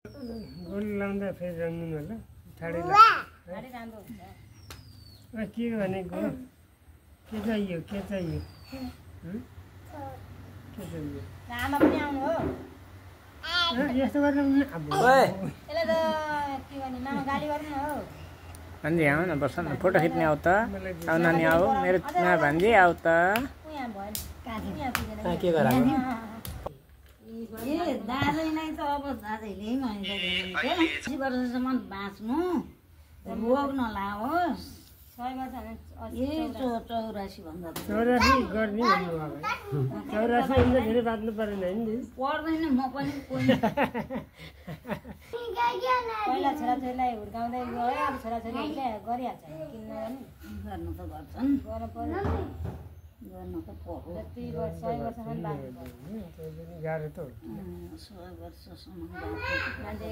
गोली लाउँदा फेरि रङ्गिन होला ठाडै के भनेको के चाहियो के चाहियो के चाहियो आमा पनि आउनु हो यस्तो गरेर अब यसले त के भने मामा गाली गर्नु हो भन्दी आऊ न बस न फोटो खिच्ने आऊ त आऊ नानी आऊ मेरो ना भन्दी आऊ त यहाँ भयो के गराको ए दाजैलाई त अब दाजैले मैले वर्षसम्म बाँच्नु रोग नलाओस् 6 वर्ष ए 84 भन्दा 84 गर्ने भन्नुभयो 84 भन्दा धेरै बाँच्नु परेन नि पर्दैन म पनि कोही पहिला छोराछोरीलाई हुर्काउँदै गयो अब छोराछोरीहरूले गरिहाल्छ किन गर्नु त गर्छन् गर्नु पर्यो गर्नु त पर्यो जति 100 वर्षसम्म बाँच्नु पर्यो गाह्रो त हो 100 वर्षसम्म बाँच्नु मान्छे